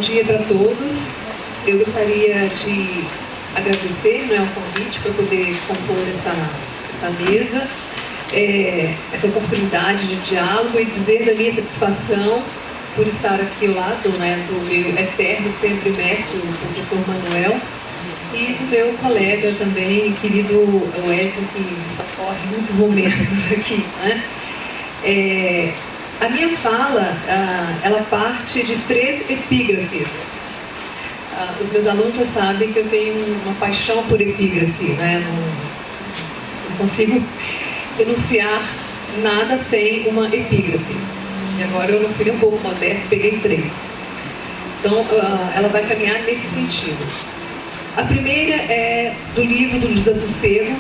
dia para todos. Eu gostaria de agradecer, o convite para poder compor esta mesa, essa oportunidade de diálogo e dizer da minha satisfação por estar aqui ao lado do meu eterno sempre mestre, o professor Manuel, e do meu colega também, querido Wellington, que socorre muitos momentos aqui. A minha fala, ela parte de 3 epígrafes. Os meus alunos já sabem que eu tenho uma paixão por epígrafe, não consigo enunciar nada sem uma epígrafe. E agora eu fui um pouco modesta e peguei 3. Então, ela vai caminhar nesse sentido. A primeira é do livro do Desassossego,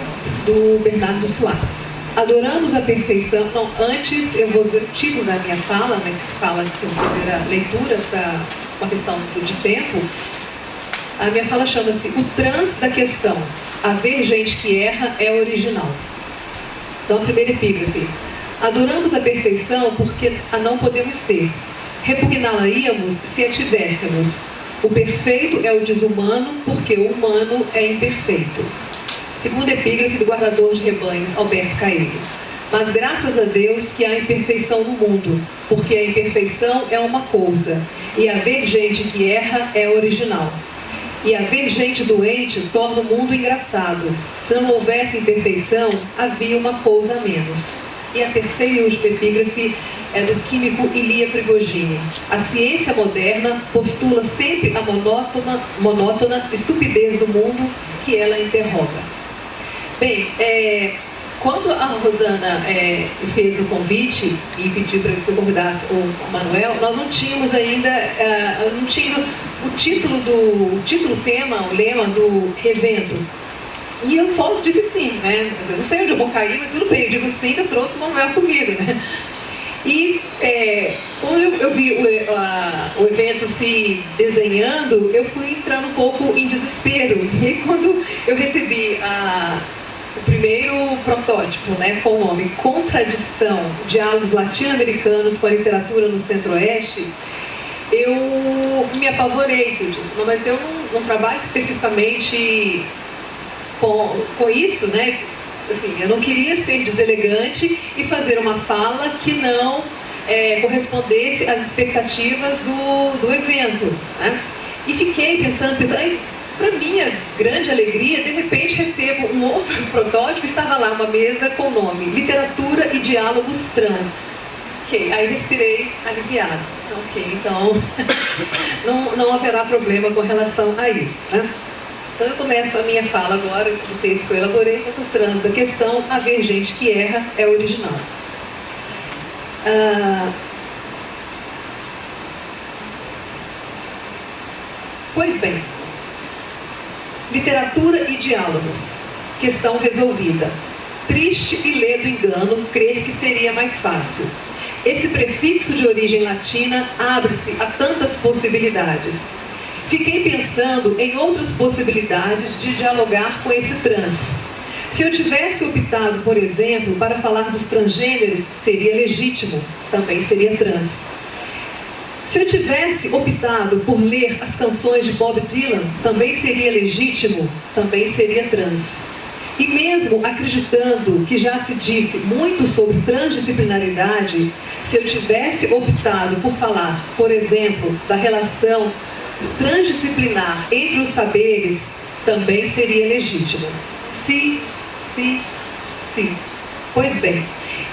do Bernardo Soares. Adoramos a perfeição. Não, antes eu vou dizer o título da minha fala, que fala que eu vou fazer a leitura para uma questão de tempo. A minha fala chama-se O Trans da Questão. Haver gente que erra é original. Então, a primeira epígrafe. Adoramos a perfeição porque a não podemos ter. Repugná-la-íamos se a tivéssemos. O perfeito é o desumano porque o humano é imperfeito. Segunda epígrafe do guardador de rebanhos, Alberto Caeiro. Mas graças a Deus que há imperfeição no mundo, porque a imperfeição é uma coisa, e haver gente que erra é original. E haver gente doente torna o mundo engraçado. Se não houvesse imperfeição, havia uma coisa a menos. E a terceira e última epígrafe é do químico Ilia Prigogine. A ciência moderna postula sempre a monótona estupidez do mundo que ela interroga. Bem, quando a Rosana fez o convite e pediu para que eu convidasse o Manuel, nós não tínhamos ainda, não tinha o título, tema, o lema do evento. E eu só disse sim, Eu não sei onde eu vou cair, mas tudo bem, eu digo sim, eu trouxe o Manuel comigo, E quando eu vi o evento se desenhando, eu fui entrando um pouco em desespero. E aí, quando eu recebi o primeiro protótipo, com o nome Contradição, Diálogos Latino-Americanos com a Literatura no Centro-Oeste, eu me apavorei. Eu disse, não, mas eu não trabalho especificamente com isso, Assim, eu não queria ser deselegante e fazer uma fala que não correspondesse às expectativas do evento, E fiquei pensando, para minha grande alegria, de repente recebo um outro protótipo, estava lá uma mesa com o nome Literatura e Diálogos Trans. Ok, aí respirei aliviado. Ok, então não haverá problema com relação a isso, Então eu começo a minha fala agora, do texto que eu elaborei, com o trans da questão, haver gente que erra é original. Pois bem, literatura e diálogos, questão resolvida. Triste e ledo engano crer que seria mais fácil. Esse prefixo de origem latina abre-se a tantas possibilidades. Fiquei pensando em outras possibilidades de dialogar com esse trans. Se eu tivesse optado, por exemplo, para falar dos transgêneros, seria legítimo, também seria trans. Se eu tivesse optado por ler as canções de Bob Dylan, também seria legítimo, também seria trans. E mesmo acreditando que já se disse muito sobre transdisciplinaridade, se eu tivesse optado por falar, por exemplo, da relação transdisciplinar entre os saberes, também seria legítimo. Se. Pois bem,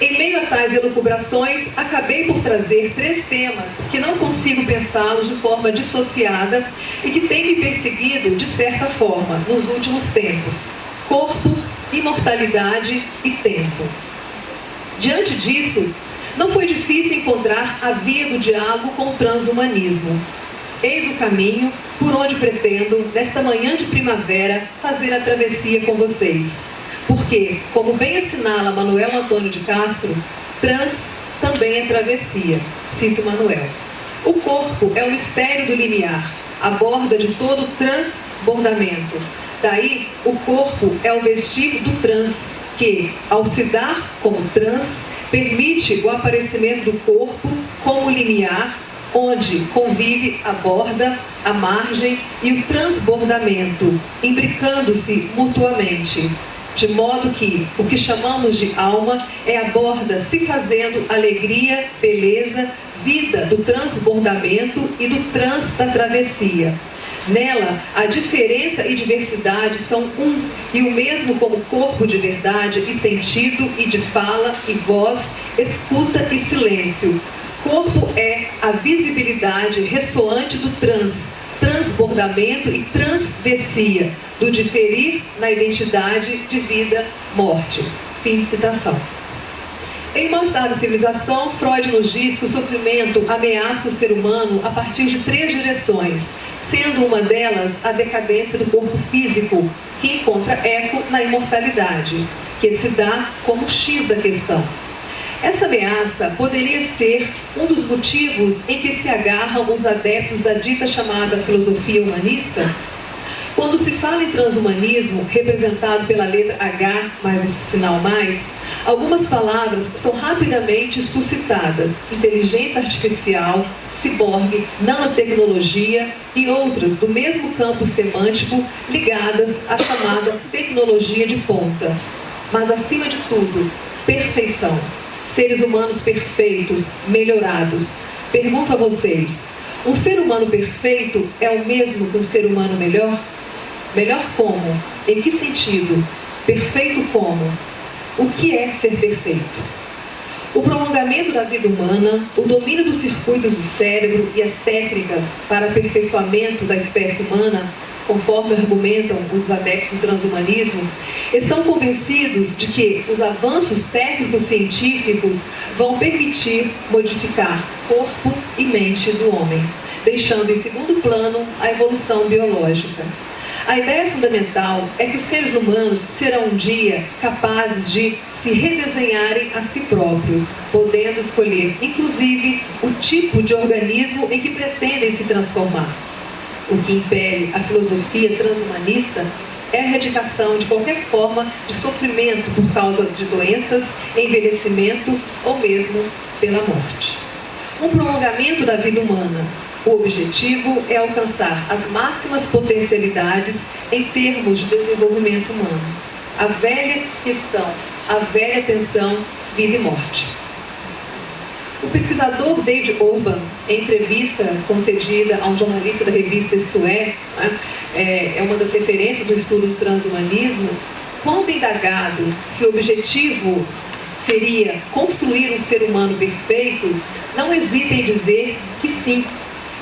em meio a tais elucubrações, acabei por trazer 3 temas que não consigo pensá-los de forma dissociada e que têm me perseguido de certa forma nos últimos tempos: corpo, imortalidade e tempo. Diante disso, não foi difícil encontrar a via do diálogo com o transhumanismo. Eis o caminho por onde pretendo, nesta manhã de primavera, fazer a travessia com vocês. Porque, como bem assinala Manuel Antônio de Castro, trans também é travessia. Cito Manuel. O corpo é o mistério do limiar, a borda de todo transbordamento. Daí, o corpo é o vestir do trans, que, ao se dar como trans, permite o aparecimento do corpo como limiar onde convive a borda, a margem e o transbordamento, imbricando-se mutuamente. De modo que o que chamamos de alma é a borda se fazendo alegria, beleza, vida do transbordamento e do trans da travessia. Nela, a diferença e diversidade são um e o mesmo como corpo de verdade e sentido e de fala e voz, escuta e silêncio. Corpo é a visibilidade ressoante do transbordamento e transvessia, do diferir na identidade de vida, morte. Fim de citação. Em Mal-Estar da Civilização, Freud nos diz que o sofrimento ameaça o ser humano a partir de 3 direções, sendo uma delas a decadência do corpo físico, que encontra eco na imortalidade, que se dá como X da questão. Essa ameaça poderia ser um dos motivos em que se agarram os adeptos da dita chamada filosofia humanista? Quando se fala em transhumanismo, representado pela letra H mais o sinal mais, algumas palavras são rapidamente suscitadas: inteligência artificial, ciborgue, nanotecnologia e outras do mesmo campo semântico ligadas à chamada tecnologia de ponta. Mas, acima de tudo, perfeição. Seres humanos perfeitos, melhorados. Pergunto a vocês, um ser humano perfeito é o mesmo que um ser humano melhor? Melhor como? Em que sentido? Perfeito como? O que é ser perfeito? O prolongamento da vida humana, o domínio dos circuitos do cérebro e as técnicas para aperfeiçoamento da espécie humana, conforme argumentam os adeptos do transhumanismo, estão convencidos de que os avanços técnicos científicos vão permitir modificar corpo e mente do homem, deixando em segundo plano a evolução biológica. A ideia fundamental é que os seres humanos serão um dia capazes de se redesenharem a si próprios, podendo escolher, inclusive, o tipo de organismo em que pretendem se transformar. O que impele a filosofia transhumanista é a erradicação de qualquer forma de sofrimento por causa de doenças, envelhecimento ou mesmo pela morte. Um prolongamento da vida humana. O objetivo é alcançar as máximas potencialidades em termos de desenvolvimento humano. A velha questão, a velha tensão, vida e morte. O pesquisador David Urban, em entrevista concedida a um jornalista da revista Isto É, é uma das referências do estudo do transhumanismo, quando indagado se o objetivo seria construir um ser humano perfeito, não hesita em dizer que sim.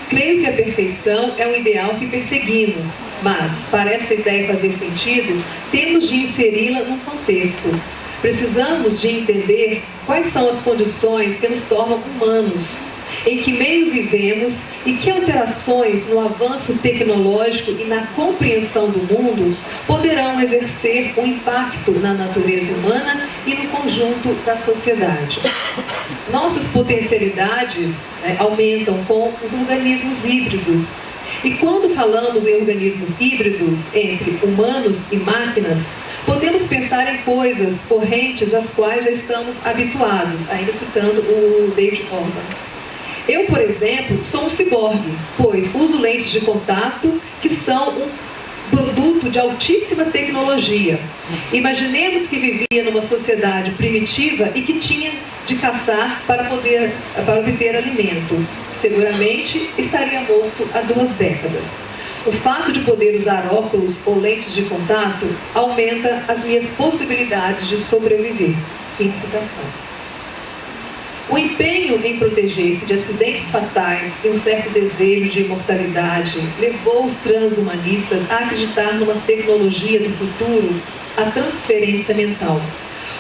Creio que a perfeição é um ideal que perseguimos, mas, para essa ideia fazer sentido, temos de inseri-la num contexto. Precisamos de entender quais são as condições que nos tornam humanos, em que meio vivemos e que alterações no avanço tecnológico e na compreensão do mundo poderão exercer um impacto na natureza humana e no conjunto da sociedade. Nossas potencialidades aumentam com os organismos híbridos. E quando falamos em organismos híbridos entre humanos e máquinas, podemos pensar em coisas correntes às quais já estamos habituados, ainda citando o David Urban. Eu, por exemplo, sou um ciborgue, pois uso lentes de contato que são um produto de altíssima tecnologia. Imaginemos que vivia numa sociedade primitiva e que tinha de caçar para obter alimento. Seguramente estaria morto há 2 décadas. O fato de poder usar óculos ou lentes de contato aumenta as minhas possibilidades de sobreviver. Fim de citação. O empenho em proteger-se de acidentes fatais e um certo desejo de imortalidade levou os transhumanistas a acreditar numa tecnologia do futuro, a transferência mental.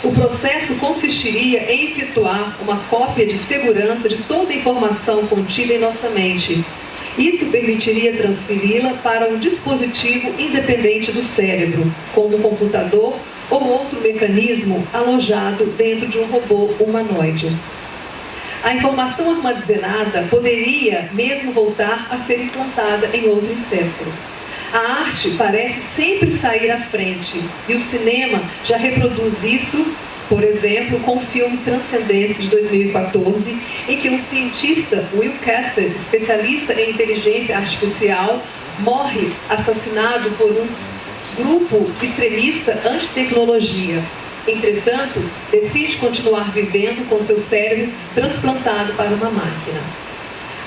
O processo consistiria em efetuar uma cópia de segurança de toda a informação contida em nossa mente. Isso permitiria transferi-la para um dispositivo independente do cérebro, como um computador ou outro mecanismo alojado dentro de um robô humanoide. A informação armazenada poderia mesmo voltar a ser implantada em outro encéfalo. A arte parece sempre sair à frente, e o cinema já reproduz isso Por exemplo, com o filme Transcendência, de 2014, em que um cientista, Will Castor, especialista em inteligência artificial, morre assassinado por um grupo extremista anti-tecnologia. Entretanto, decide continuar vivendo com seu cérebro transplantado para uma máquina.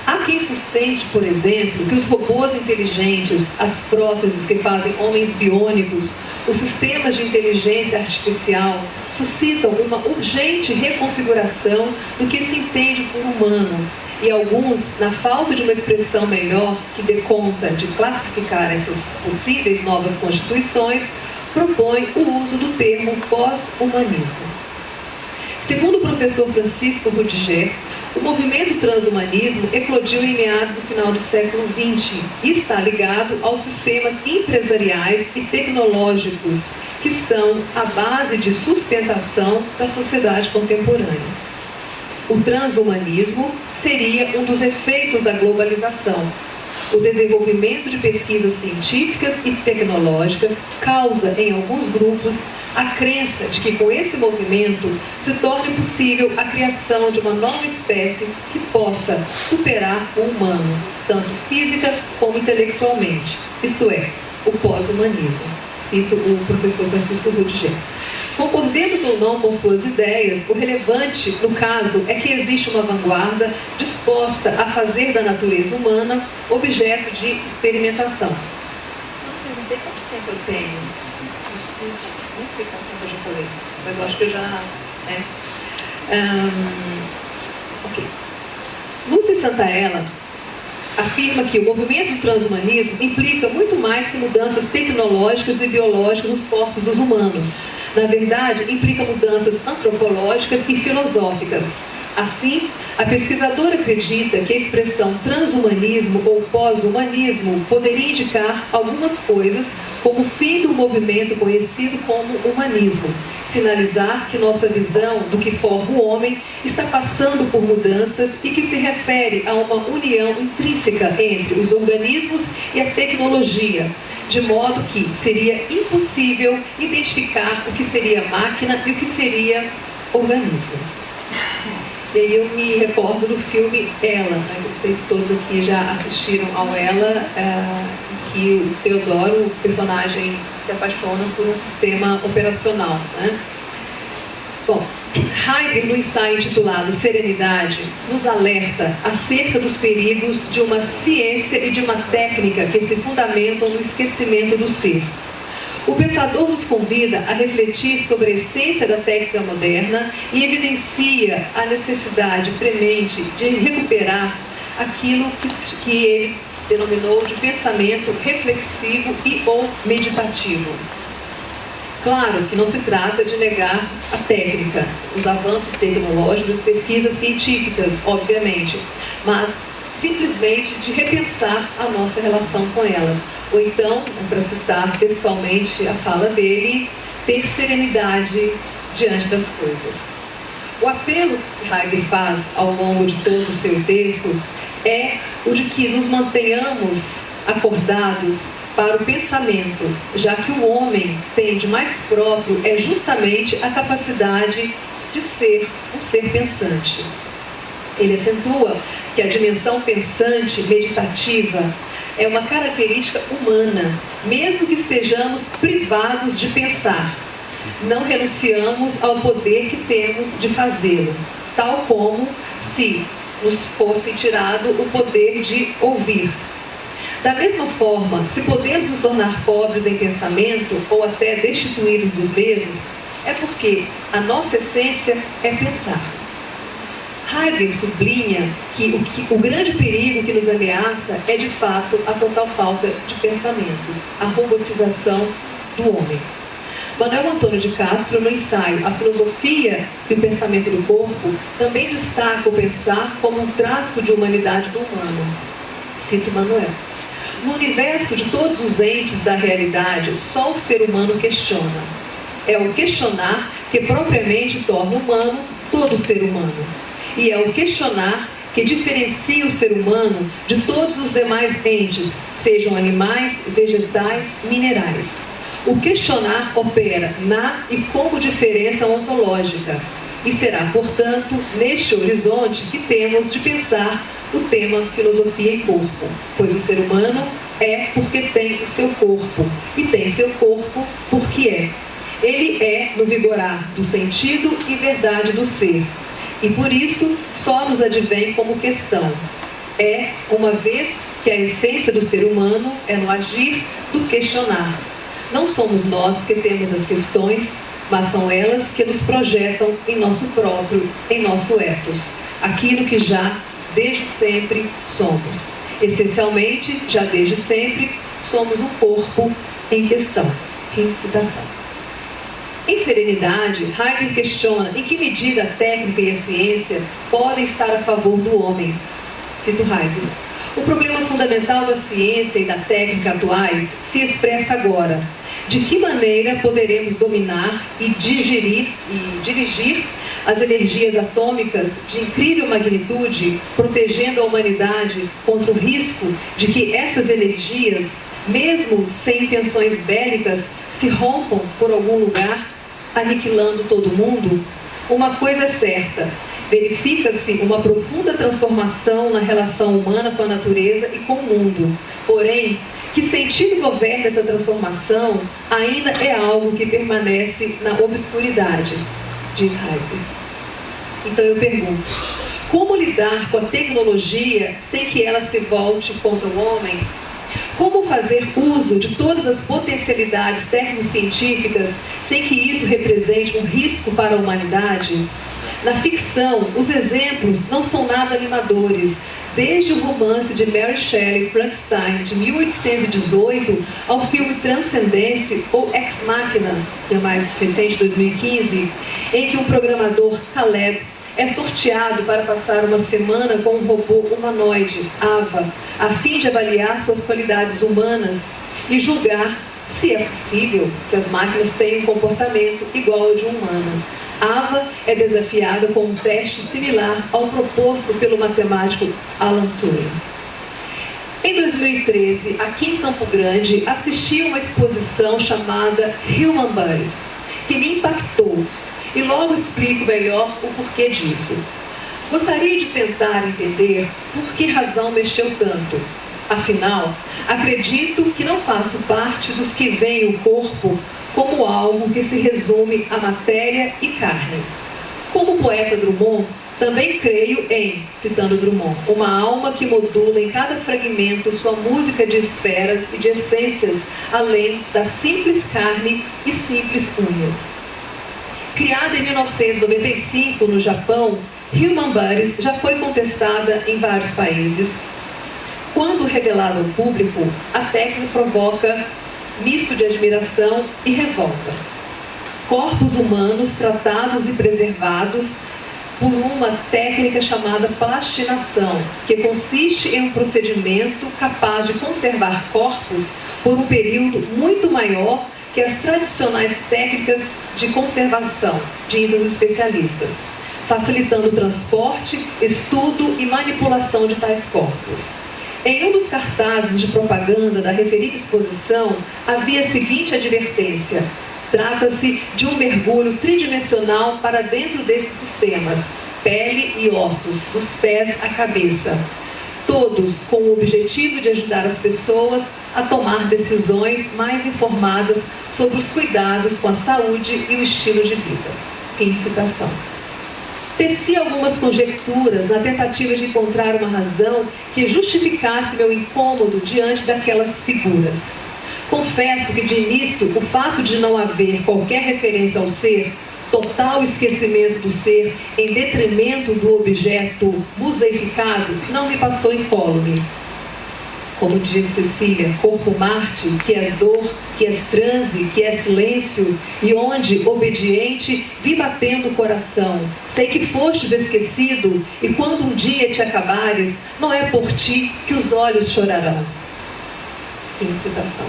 Há quem sustente, por exemplo, que os robôs inteligentes, as próteses que fazem homens biônicos, os sistemas de inteligência artificial suscitam uma urgente reconfiguração do que se entende por humano. E alguns, na falta de uma expressão melhor que dê conta de classificar essas possíveis novas constituições, propõem o uso do termo pós-humanismo. Segundo o professor Francisco Rudiger, o movimento transhumanismo eclodiu em meados do final do século XX e está ligado aos sistemas empresariais e tecnológicos que são a base de sustentação da sociedade contemporânea. O transhumanismo seria um dos efeitos da globalização. O desenvolvimento de pesquisas científicas e tecnológicas causa em alguns grupos a crença de que com esse movimento se torne possível a criação de uma nova espécie que possa superar o humano, tanto física como intelectualmente, isto é, o pós-humanismo. Cito o professor Francisco Rudiger. Concordemos ou não com suas ideias, o relevante, no caso, é que existe uma vanguarda disposta a fazer da natureza humana objeto de experimentação. Não perguntei quanto tempo eu tenho. 25, nem sei quanto tempo eu já falei, mas eu acho que eu já... Ok. Lúcia Santaella afirma que o movimento do transhumanismo implica muito mais que mudanças tecnológicas e biológicas nos corpos dos humanos. Na verdade, implica mudanças antropológicas e filosóficas. Assim, a pesquisadora acredita que a expressão transhumanismo ou pós-humanismo poderia indicar algumas coisas, como o fim do movimento conhecido como humanismo, sinalizar que nossa visão do que forma o homem está passando por mudanças e que se refere a uma união intrínseca entre os organismos e a tecnologia, de modo que seria impossível identificar o que seria máquina e o que seria organismo. E aí eu me recordo do filme Ela, né? Não sei se todos aqui já assistiram ao Ela, que o Teodoro, o personagem, se apaixona por um sistema operacional, né? Bom, Heidegger, no ensaio intitulado Serenidade, nos alerta acerca dos perigos de uma ciência e de uma técnica que se fundamentam no esquecimento do ser. O pensador nos convida a refletir sobre a essência da técnica moderna e evidencia a necessidade premente de recuperar aquilo que ele denominou de pensamento reflexivo e ou meditativo. Claro que não se trata de negar a técnica, os avanços tecnológicos, pesquisas científicas, obviamente, mas simplesmente de repensar a nossa relação com elas. Ou então, para citar textualmente a fala dele, ter serenidade diante das coisas. O apelo que Heidegger faz ao longo de todo o seu texto é o de que nos mantenhamos acordados para o pensamento, já que o homem tem de mais próprio é justamente a capacidade de ser um ser pensante. Ele acentua que a dimensão pensante, meditativa, é uma característica humana, mesmo que estejamos privados de pensar. Não renunciamos ao poder que temos de fazê-lo, tal como se nos fosse tirado o poder de ouvir. Da mesma forma, se podemos nos tornar pobres em pensamento ou até destituídos dos mesmos, é porque a nossa essência é pensar. Heidegger sublinha que o grande perigo que nos ameaça é, de fato, a total falta de pensamentos, a robotização do homem. Manuel Antônio de Castro, no ensaio A Filosofia e o Pensamento do Corpo, também destaca o pensar como um traço de humanidade do humano. Cito Manuel. No universo de todos os entes da realidade, só o ser humano questiona. É o questionar que propriamente torna humano todo ser humano. E é o questionar que diferencia o ser humano de todos os demais entes, sejam animais, vegetais, minerais. O questionar opera na e como diferença ontológica, e será, portanto, neste horizonte que temos de pensar o tema filosofia e corpo, pois o ser humano é porque tem o seu corpo, e tem seu corpo porque é. Ele é no vigorar do sentido e verdade do ser, e por isso só nos advém como questão. É, uma vez que a essência do ser humano é no agir do questionar. Não somos nós que temos as questões, mas são elas que nos projetam em nosso próprio, em nosso ethos, aquilo que já, desde sempre, somos. Essencialmente, já desde sempre, somos um corpo em questão. Fim de citação. Em Serenidade, Heidegger questiona em que medida a técnica e a ciência podem estar a favor do homem. Cito Heidegger. O problema fundamental da ciência e da técnica atuais se expressa agora. De que maneira poderemos dominar e dirigir as energias atômicas de incrível magnitude, protegendo a humanidade contra o risco de que essas energias, mesmo sem intenções bélicas, se rompam por algum lugar, aniquilando todo mundo? Uma coisa é certa, verifica-se uma profunda transformação na relação humana com a natureza e com o mundo. Porém, que sentido governa essa transformação ainda é algo que permanece na obscuridade, diz Heidegger. Então eu pergunto, como lidar com a tecnologia sem que ela se volte contra o homem? Como fazer uso de todas as potencialidades tecnocientíficas sem que isso represente um risco para a humanidade? Na ficção, os exemplos não são nada animadores, desde o romance de Mary Shelley, Frankenstein, de 1818, ao filme Transcendência, ou Ex Machina, que é mais recente, 2015, em que o programador Caleb é sorteado para passar uma semana com um robô humanoide, Ava, a fim de avaliar suas qualidades humanas e julgar se é possível que as máquinas tenham um comportamento igual ao de um humano. Ava é desafiada com um teste similar ao proposto pelo matemático Alan Turing. Em 2013, aqui em Campo Grande, assisti a uma exposição chamada Human Bodies, que me impactou, e logo explico melhor o porquê disso. Gostaria de tentar entender por que razão mexeu tanto. Afinal, acredito que não faço parte dos que veem o corpo como algo que se resume a matéria e carne. Como o poeta Drummond, também creio em, citando Drummond, uma alma que modula em cada fragmento sua música de esferas e de essências, além da simples carne e simples unhas. Criada em 1995 no Japão, Human Bodies já foi contestada em vários países. Quando revelada ao público, a técnica provoca misto de admiração e revolta. Corpos humanos tratados e preservados por uma técnica chamada plastinação, que consiste em um procedimento capaz de conservar corpos por um período muito maior que as tradicionais técnicas de conservação, dizem os especialistas, facilitando o transporte, estudo e manipulação de tais corpos. Em um dos cartazes de propaganda da referida exposição, havia a seguinte advertência: trata-se de um mergulho tridimensional para dentro desses sistemas, pele e ossos, dos pés à cabeça. Todos com o objetivo de ajudar as pessoas a tomar decisões mais informadas sobre os cuidados com a saúde e o estilo de vida. Fim de citação. Teci algumas conjecturas na tentativa de encontrar uma razão que justificasse meu incômodo diante daquelas figuras. Confesso que, de início, o fato de não haver qualquer referência ao ser, total esquecimento do ser em detrimento do objeto museificado, não me passou incólume. Como diz Cecília, corpo Marte, que és dor, que és transe, que és silêncio, e onde, obediente, vi batendo o coração. Sei que fostes esquecido, e quando um dia te acabares, não é por ti que os olhos chorarão. Fim de citação.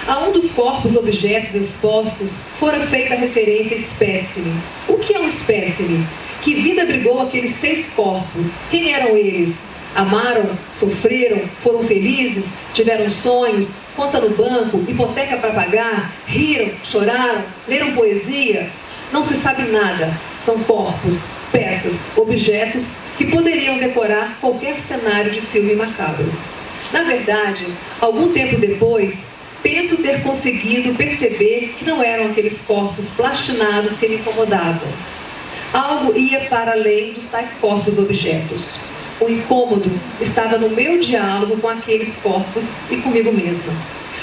A um dos corpos objetos expostos fora feita a referência a espécime. O que é um espécime? Que vida abrigou aqueles 6 corpos? Quem eram eles? Amaram, sofreram, foram felizes, tiveram sonhos, conta no banco, hipoteca para pagar, riram, choraram, leram poesia. Não se sabe nada. São corpos, peças, objetos que poderiam decorar qualquer cenário de filme macabro. Na verdade, algum tempo depois, penso ter conseguido perceber que não eram aqueles corpos plastinados que me incomodavam. Algo ia para além dos tais corpos objetos. O incômodo estava no meu diálogo com aqueles corpos e comigo mesma.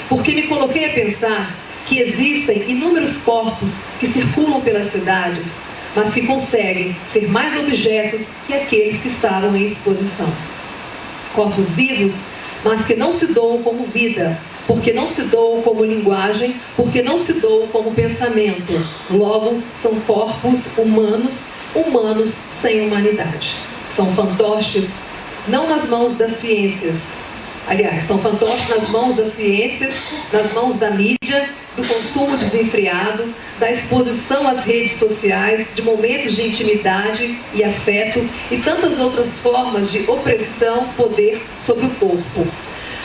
Porque me coloquei a pensar que existem inúmeros corpos que circulam pelas cidades, mas que conseguem ser mais objetos que aqueles que estavam em exposição. Corpos vivos, mas que não se doam como vida, porque não se doam como linguagem, porque não se doam como pensamento. Logo, são corpos humanos, humanos sem humanidade. São fantoches, não nas mãos das ciências. Aliás, são fantoches nas mãos das ciências, nas mãos da mídia, do consumo desenfreado, da exposição às redes sociais, de momentos de intimidade e afeto e tantas outras formas de opressão, poder sobre o corpo.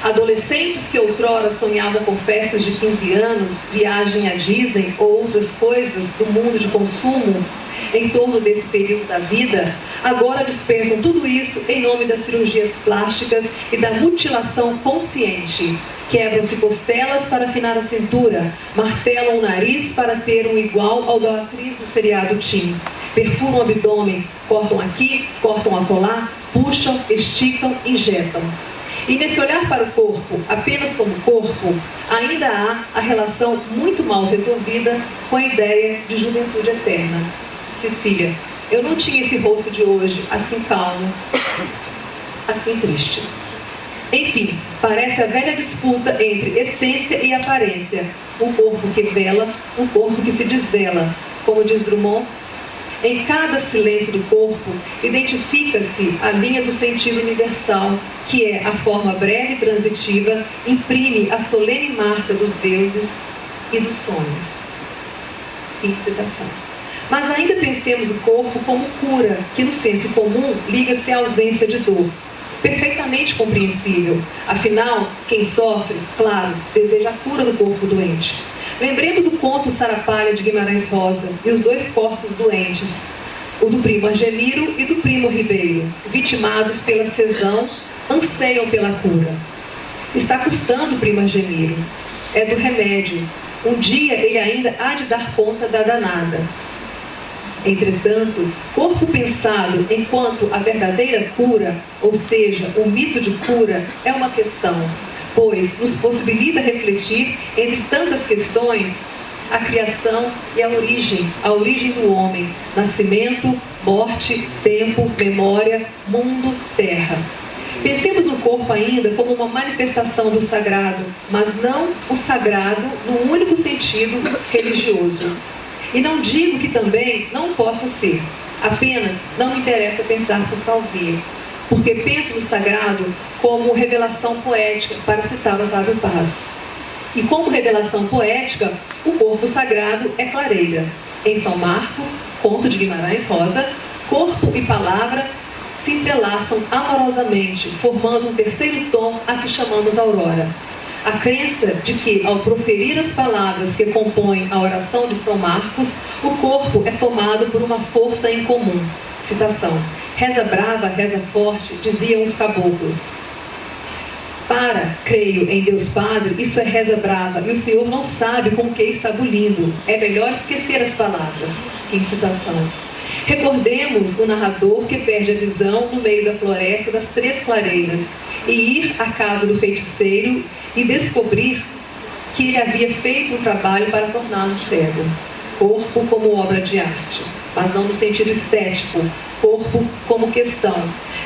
Adolescentes que outrora sonhavam com festas de 15 anos, viagem à Disney ou outras coisas do mundo de consumo em torno desse período da vida, agora dispensam tudo isso em nome das cirurgias plásticas e da mutilação consciente. Quebram-se costelas para afinar a cintura, martelam o nariz para ter um igual ao da atriz do seriado Teen. Perfuram o abdômen, cortam aqui, cortam acolá, puxam, esticam, injetam. E nesse olhar para o corpo, apenas como corpo, ainda há a relação muito mal resolvida com a ideia de juventude eterna. Cecília, eu não tinha esse rosto de hoje, assim calmo, assim triste. Enfim, parece a velha disputa entre essência e aparência. Um corpo que vela, um corpo que se desvela. Como diz Drummond, em cada silêncio do corpo, identifica-se a linha do sentido universal, que é a forma breve e transitiva, imprime a solene marca dos deuses e dos sonhos. Fim de citação. Mas ainda pensemos o corpo como cura, que no senso comum liga-se à ausência de dor. Perfeitamente compreensível. Afinal, quem sofre, claro, deseja a cura do corpo doente. Lembremos o conto Sarapalha de Guimarães Rosa e os dois corpos doentes, o do primo Argemiro e do primo Ribeiro, vitimados pela cesão, anseiam pela cura. Está custando o primo Argemiro. É do remédio. Um dia ele ainda há de dar conta da danada. Entretanto, corpo pensado enquanto a verdadeira cura, ou seja, o mito de cura, é uma questão, pois nos possibilita refletir entre tantas questões a criação e a origem do homem, nascimento, morte, tempo, memória, mundo, terra. Pensemos no corpo ainda como uma manifestação do sagrado, mas não o sagrado no único sentido religioso. E não digo que também não possa ser, apenas não me interessa pensar por tal via, porque penso no sagrado como revelação poética, para citar Otávio Paz. E como revelação poética, o corpo sagrado é clareira. Em São Marcos, conto de Guimarães Rosa, corpo e palavra se entrelaçam amorosamente, formando um terceiro tom a que chamamos aurora. A crença de que, ao proferir as palavras que compõem a oração de São Marcos, o corpo é tomado por uma força em comum. Citação. Reza brava, reza forte, diziam os caboclos. Para, creio em Deus Padre, isso é reza brava, e o Senhor não sabe com que está bulindo. É melhor esquecer as palavras. Em citação. Recordemos o narrador que perde a visão no meio da floresta das três clareiras e ir à casa do feiticeiro e descobrir que ele havia feito um trabalho para torná-lo cego. Corpo como obra de arte, mas não no sentido estético. Corpo como questão.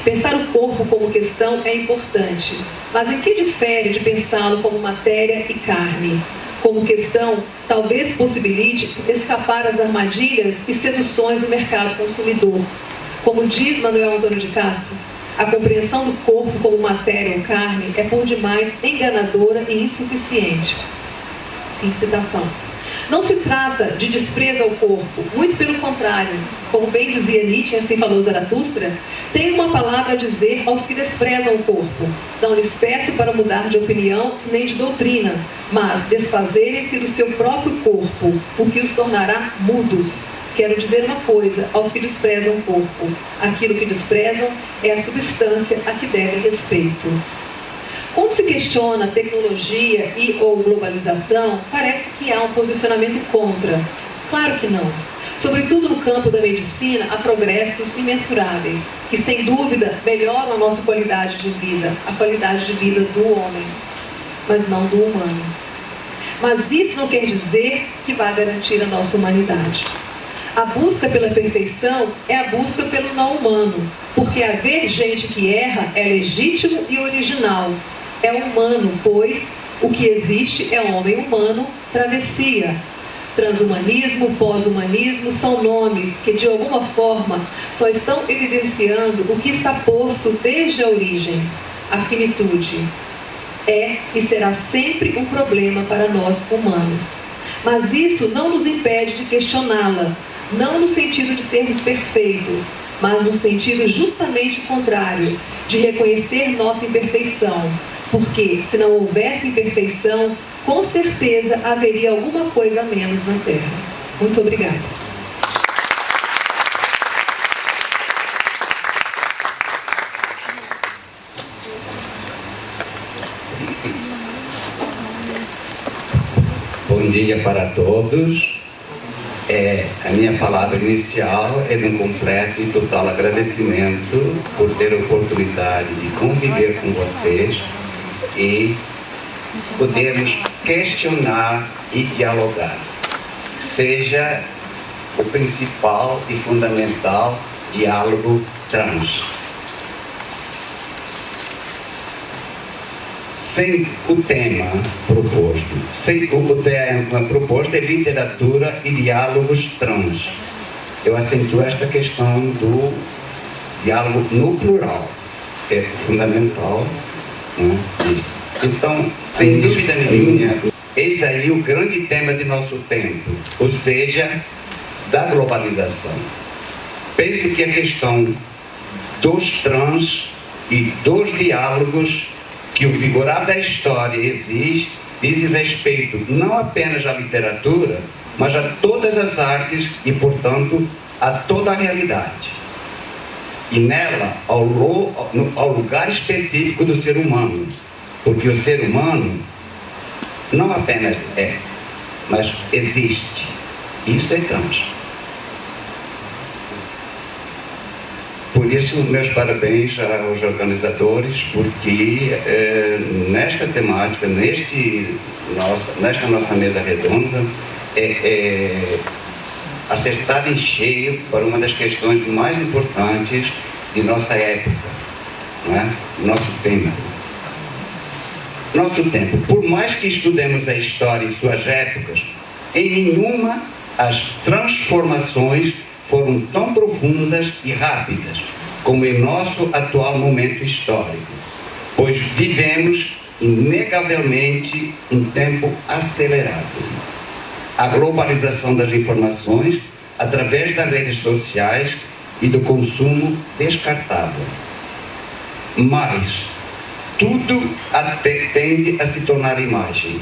Pensar o corpo como questão é importante, mas em que difere de pensá-lo como matéria e carne? Como questão, talvez possibilite escapar às armadilhas e seduções do mercado consumidor. Como diz Manuel Antônio de Castro, a compreensão do corpo como matéria ou carne é por demais enganadora e insuficiente. Fim de citação. Não se trata de desprezo ao corpo, muito pelo contrário. Como bem dizia Nietzsche, assim falou Zaratustra, tenho uma palavra a dizer aos que desprezam o corpo. Não lhes peço para mudar de opinião nem de doutrina, mas desfazerem-se do seu próprio corpo, o que os tornará mudos. Quero dizer uma coisa aos que desprezam o corpo. Aquilo que desprezam é a substância a que devem respeito. Quando se questiona tecnologia e ou globalização, parece que há um posicionamento contra. Claro que não. Sobretudo no campo da medicina, há progressos imensuráveis, que sem dúvida melhoram a nossa qualidade de vida, a qualidade de vida do homem, mas não do humano. Mas isso não quer dizer que vá garantir a nossa humanidade. A busca pela perfeição é a busca pelo não humano, porque haver gente que erra é legítimo e original. É humano, pois o que existe é homem humano, travessia. Transhumanismo, pós-humanismo são nomes que, de alguma forma, só estão evidenciando o que está posto desde a origem, a finitude. É e será sempre um problema para nós humanos. Mas isso não nos impede de questioná-la, não no sentido de sermos perfeitos, mas no sentido justamente contrário, de reconhecer nossa imperfeição. Porque, se não houvesse imperfeição, com certeza haveria alguma coisa a menos na Terra. Muito obrigada. Bom dia para todos. A minha palavra inicial é de um completo e total agradecimento por ter a oportunidade de conviver com vocês e podermos questionar e dialogar. Seja o principal e fundamental diálogo trans. Sem o tema proposto, o tema proposto é literatura e diálogos trans. Eu acentuo esta questão do diálogo no plural, que é fundamental, né, isso. Então, sem dúvida nenhuma, eis aí o grande tema de nosso tempo, ou seja, da globalização. Penso que a questão dos trans e dos diálogos que o vigorar da história exige, diz respeito não apenas à literatura, mas a todas as artes e, portanto, a toda a realidade. E nela, ao lugar específico do ser humano, porque o ser humano não apenas é, mas existe. Isso é trans. Por isso, meus parabéns aos organizadores, porque nesta temática, nesta nossa mesa redonda, acertar em cheio para uma das questões mais importantes de nossa época, não é? Nosso tema. Nosso tempo. Por mais que estudemos a história e suas épocas, em nenhuma as transformações foram tão profundas e rápidas como em nosso atual momento histórico, pois vivemos inegavelmente um tempo acelerado. A globalização das informações através das redes sociais e do consumo descartável. Mas tudo tende a se tornar imagem.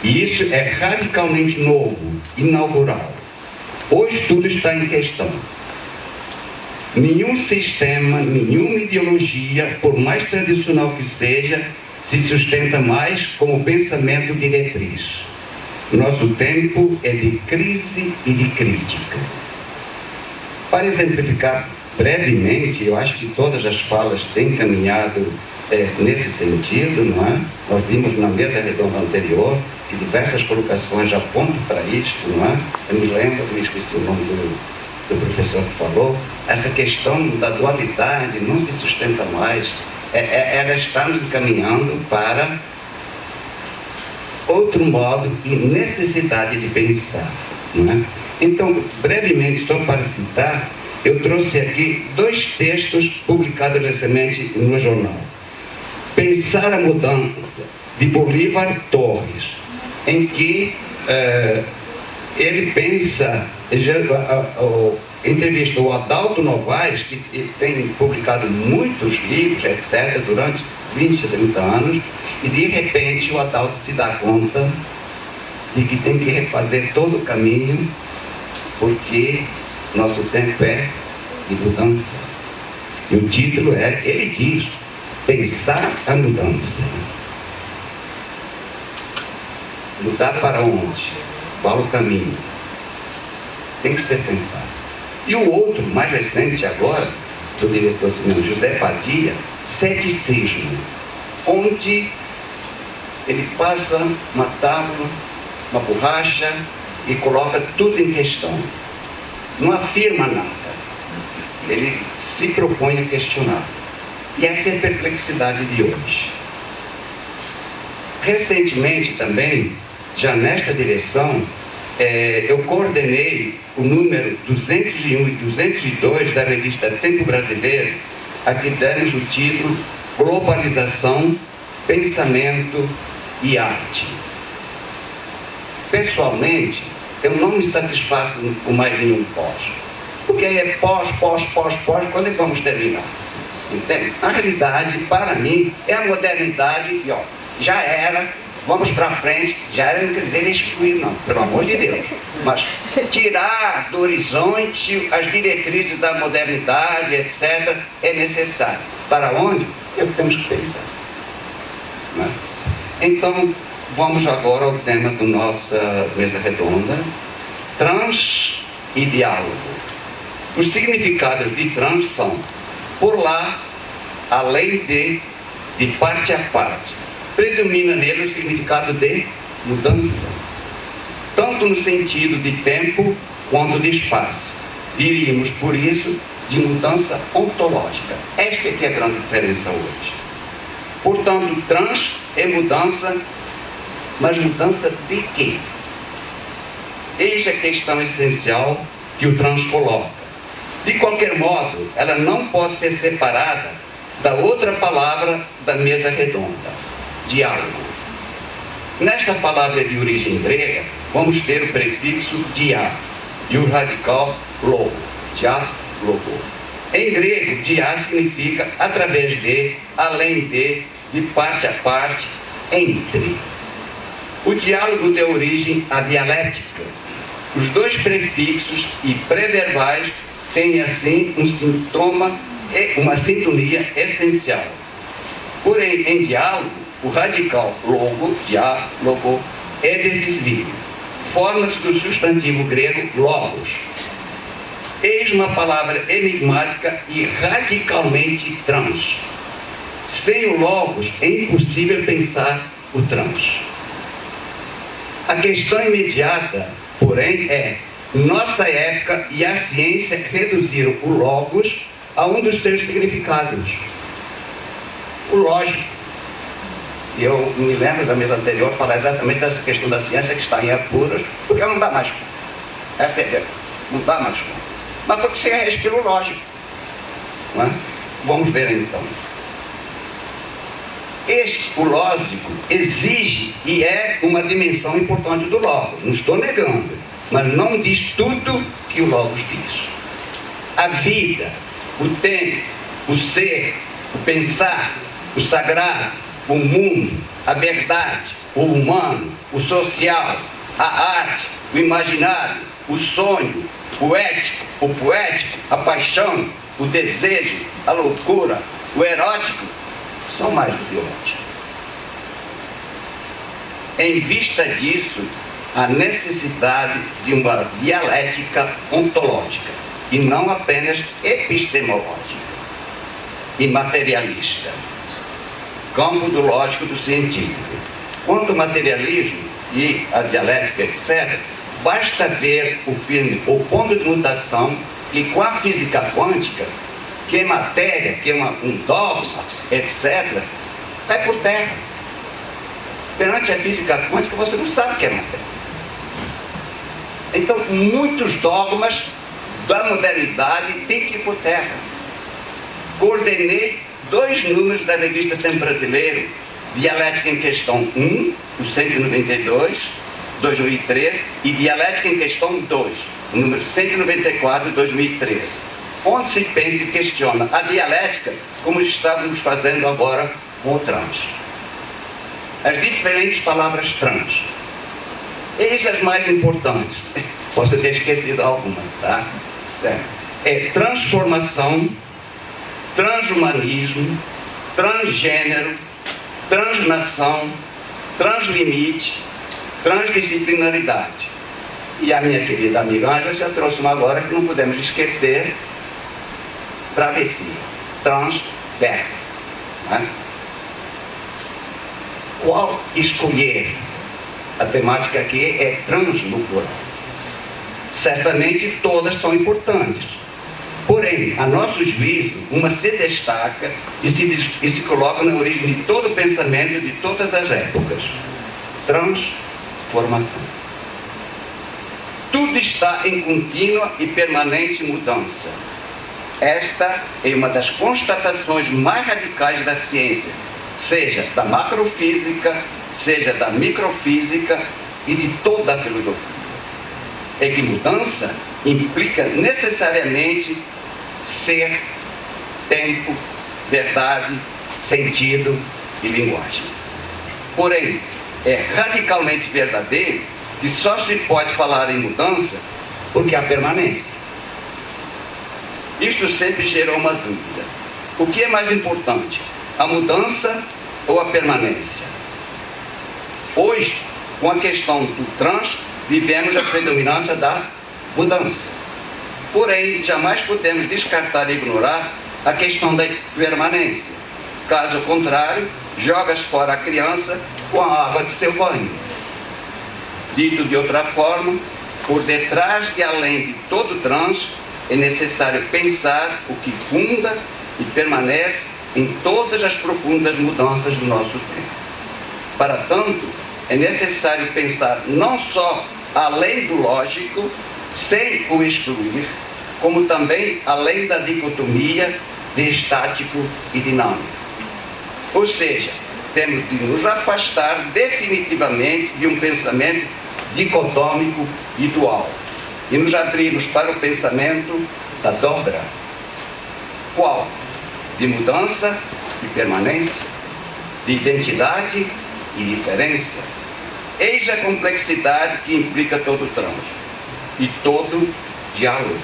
E isso é radicalmente novo, inaugural. Hoje tudo está em questão. Nenhum sistema, nenhuma ideologia, por mais tradicional que seja, se sustenta mais como pensamento diretriz. Nosso tempo é de crise e de crítica. Para exemplificar brevemente, eu acho que todas as falas têm caminhado nesse sentido, não é? Nós vimos na mesa redonda anterior que diversas colocações apontam para isto, não é? Eu me esqueci o nome do professor que falou, essa questão da dualidade não se sustenta mais, ela está nos encaminhando para outro modo e necessidade de pensar, não é? Então, brevemente, só para citar, eu trouxe aqui 2 textos publicados recentemente no jornal. Pensar a Mudança, de Bolívar Torres, em que ele pensa, entrevistou o Adalto Novaes, que tem publicado muitos livros, etc., durante 20, 30 anos, e de repente o Adalto se dá conta de que tem que refazer todo o caminho, porque nosso tempo é de mudança. E o título é, ele diz, Pensar a Mudança. Mudar para onde? Qual o caminho? Tem que ser pensado. E o outro, mais recente agora, do diretor cinema José Padilha, Ceticismo, onde ele passa uma tábua, uma borracha e coloca tudo em questão. Não afirma nada. Ele se propõe a questionar. E essa é a perplexidade de hoje. Recentemente também, já nesta direção, eu coordenei o número 201 e 202 da revista Tempo Brasileiro, a que demos o título Globalização, Pensamento e Arte. Pessoalmente, eu não me satisfaço com mais nenhum pós, porque aí é pós, quando é que vamos terminar? Entende? A realidade, para mim, é a modernidade e, já era, vamos para frente, já era, não quer dizer excluir, não, pelo amor de Deus, mas tirar do horizonte as diretrizes da modernidade, etc., é necessário. Para onde? É o que temos que pensar. Não é? Então, vamos agora ao tema da nossa mesa redonda, trans e diálogo. Os significados de trans são, por lá, além de parte a parte. Predomina nele o significado de mudança, tanto no sentido de tempo quanto de espaço. Diríamos, por isso, de mudança ontológica. Esta é que é a grande diferença hoje. Portanto, trans é mudança, mas mudança de quê? Eis a questão essencial que o trans coloca. De qualquer modo, ela não pode ser separada da outra palavra da mesa redonda, diálogo. Nesta palavra de origem grega, vamos ter o prefixo dia e o radical logo, diálogo. Em grego, dia significa através de, além de parte a parte, entre. O diálogo deu origem à dialética. Os dois prefixos e pré-verbais têm, assim, um sintoma e uma sintonia essencial. Porém, em diálogo, o radical logo, diálogo, é decisivo. Forma-se do substantivo grego logos. Eis uma palavra enigmática e radicalmente trans. Sem o logos, é impossível pensar o trans. A questão imediata, porém, é nossa época e a ciência reduziram o logos a um dos seus significados, o lógico. E eu me lembro da mesa anterior falar exatamente dessa questão da ciência que está em apuros, porque não dá mais conta. Essa é a verdade, não dá mais conta. Mas porque se rege pelo lógico. Não é? Vamos ver então. O lógico, exige e é uma dimensão importante do logos. Não estou negando, mas não diz tudo que o logos diz. A vida, o tempo, o ser, o pensar, o sagrado, o mundo, a verdade, o humano, o social, a arte, o imaginário, o sonho, o ético, o poético, a paixão, o desejo, a loucura, o erótico, são mais do que lógico. Em vista disso, a necessidade de uma dialética ontológica e não apenas epistemológica e materialista, campo do lógico do científico. Quanto ao materialismo e a dialética, etc., basta ver o filme O Ponto de Mutação, e com a física quântica, que é matéria, que é um dogma, etc., cai por terra. Perante a física quântica, você não sabe o que é matéria. Então, muitos dogmas da modernidade têm que ir por terra. Coordenei 2 números da revista Tempo Brasileiro, Dialética em Questão 1, o 192, 2013, e Dialética em Questão 2, o número 194, 2013, onde se pensa e questiona a dialética como estávamos fazendo agora com o trans. As diferentes palavras trans. Eis as mais importantes. Posso ter esquecido alguma, tá? Certo. É transformação, transhumanismo, transgênero, transnação, translimite, transdisciplinaridade. E a minha querida amiga Ângela já trouxe uma agora que não podemos esquecer: travessia, transverso. Né? Qual escolher? A temática aqui é trans no plural. Certamente todas são importantes. Porém, a nosso juízo, uma se destaca e se coloca na origem de todo o pensamento de todas as épocas: transformação. Tudo está em contínua e permanente mudança. Esta é uma das constatações mais radicais da ciência, seja da macrofísica, seja da microfísica e de toda a filosofia. É que mudança implica necessariamente ser, tempo, verdade, sentido e linguagem. Porém, é radicalmente verdadeiro que só se pode falar em mudança porque há permanência. Isto sempre gerou uma dúvida. O que é mais importante, a mudança ou a permanência? Hoje, com a questão do trans, vivemos a predominância da mudança. Porém, jamais podemos descartar e ignorar a questão da permanência. Caso contrário, jogas fora a criança com a água do seu banho. Dito de outra forma, por detrás e além de todo trans, é necessário pensar o que funda e permanece em todas as profundas mudanças do nosso tempo. Para tanto, é necessário pensar não só além do lógico, sem o excluir, como também além da dicotomia de estático e dinâmico. Ou seja, temos de nos afastar definitivamente de um pensamento dicotômico e dual e nos abrirmos para o pensamento da dobra. Qual? De mudança e permanência, de identidade e diferença. Eis a complexidade que implica todo o trânsito e todo diálogo.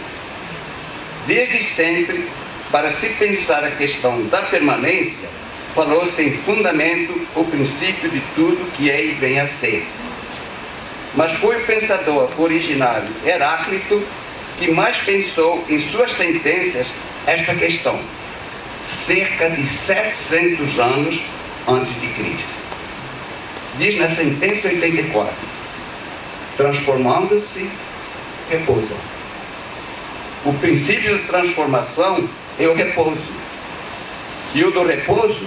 Desde sempre, para se pensar a questão da permanência, falou-se em fundamento o princípio de tudo que é e vem a ser. Mas foi o pensador originário Heráclito que mais pensou em suas sentenças esta questão, cerca de 700 anos antes de Cristo. Diz na sentença 84, transformando-se, repousa. O princípio da transformação é o repouso. E o do repouso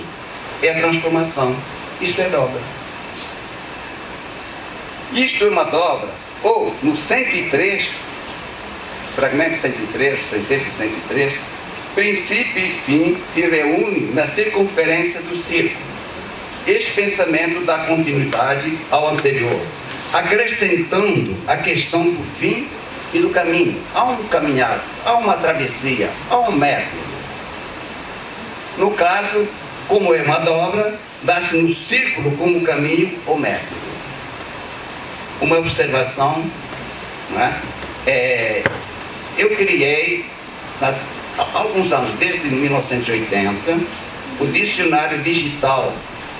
é a transformação. Isto é dobra. Isto é uma dobra, ou no 103, fragmento 103, sentença 103, princípio e fim se reúnem na circunferência do círculo. Este pensamento dá continuidade ao anterior, acrescentando a questão do fim e do caminho. Há um caminhar, há uma travessia, há um método. No caso, como é uma dobra, dá-se no círculo como caminho ou método. Uma observação, né? Eu criei, há alguns anos, desde 1980, o dicionário digital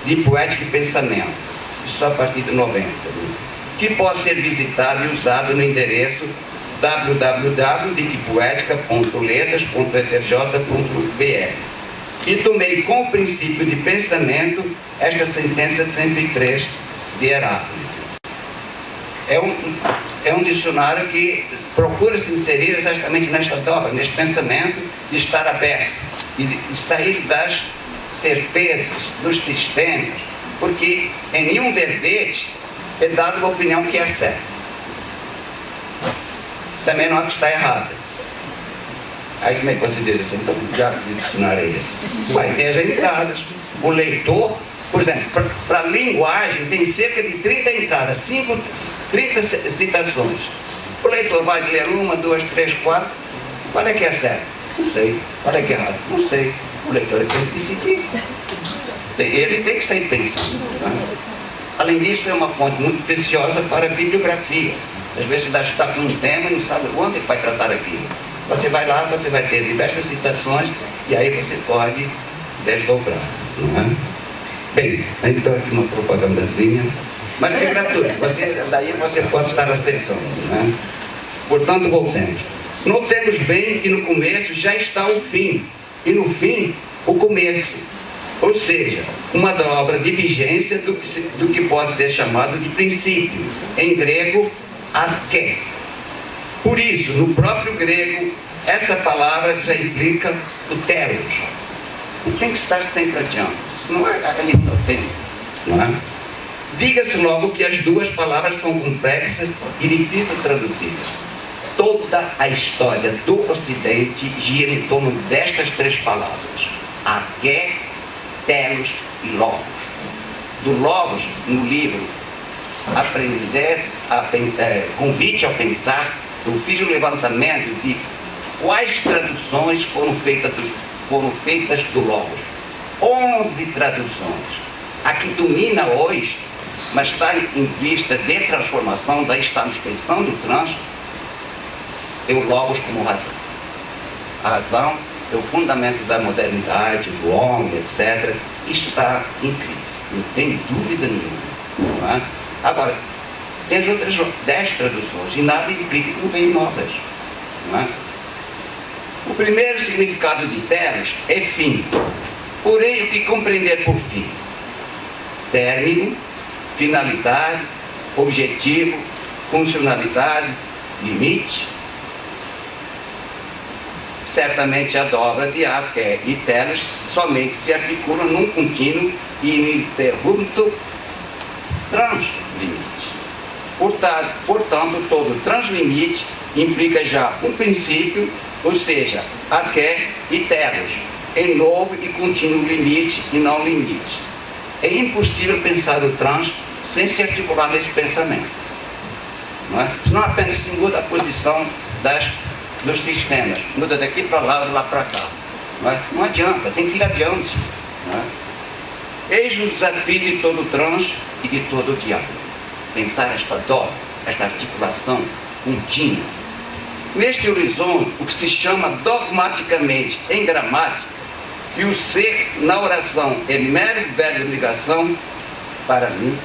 de poética e pensamento, isso a partir de 90, que pode ser visitado e usado no endereço www.poetica.letras.frj.br. E tomei como princípio de pensamento esta sentença 103 de Heráclito. É um dicionário que procura se inserir exatamente nesta dobra, neste pensamento de estar aberto e de sair das certezas, dos sistemas, porque em nenhum verbete é dada uma opinião que é certa. Também não há que está errada. Aí como é que você diz assim, então, já de dicionário é esse? Há ideias limitadas. O leitor Por exemplo, para a linguagem tem cerca de 30 entradas, 30 citações. O leitor vai ler 1, 2, 3, 4. Qual é que é certo? Não sei. Qual é que é errado? Não sei. O leitor tem que decidir. Ele tem que sair pensando. Né? Além disso, é uma fonte muito preciosa para a bibliografia. Às vezes você está com um tema e não sabe onde vai tratar aquilo. Você vai lá, você vai ter diversas citações e aí você pode desdobrar. Não é? Bem, então aqui uma propagandazinha. Mas é gratuito. Daí você pode estar acessando. Né? Portanto, voltemos. Notemos bem que no começo já está o fim. E no fim, o começo. Ou seja, uma obra de vigência do que pode ser chamado de princípio. Em grego, arché. Por isso, no próprio grego, essa palavra já implica o telos. Tem que estar sempre adiante, senão ali não tem. Não é? Diga-se logo que as duas palavras são complexas e difíceis de traduzir. Toda a história do Ocidente gira em torno destas três palavras: arché, telos e logos. Do logos, no livro Convite ao Pensar, eu fiz o levantamento de quais traduções foram feitas do logos. 11 traduções. A que domina hoje, mas está em vista de transformação, daí estamos pensando o trans, é o logos como razão. A razão é o fundamento da modernidade, do homem, etc. Isso está em crise, não tem dúvida nenhuma. Não é? Agora, tem as outras 10 traduções e nada implica que não venham novas. Não é? O primeiro significado de telos é fim. Porém, o que compreender por fim? Término, finalidade, objetivo, funcionalidade, limite. Certamente a dobra de arché e telos somente se articulam num contínuo e ininterrupto translimite. Portanto, todo translimite implica já um princípio, ou seja, arché e telos, em novo e contínuo limite e não limite. É impossível pensar o trans sem se articular nesse pensamento. Não é? Senão apenas se muda a posição dos sistemas, muda daqui para lá, de lá para cá. Não é? Não adianta, tem que ir adiante. Não é? Eis o desafio de todo trans e de todo diálogo. Pensar esta dobra, esta articulação contínua. Neste horizonte, o que se chama dogmaticamente em gramática, que o ser na oração é mero verbo de ligação, para mim,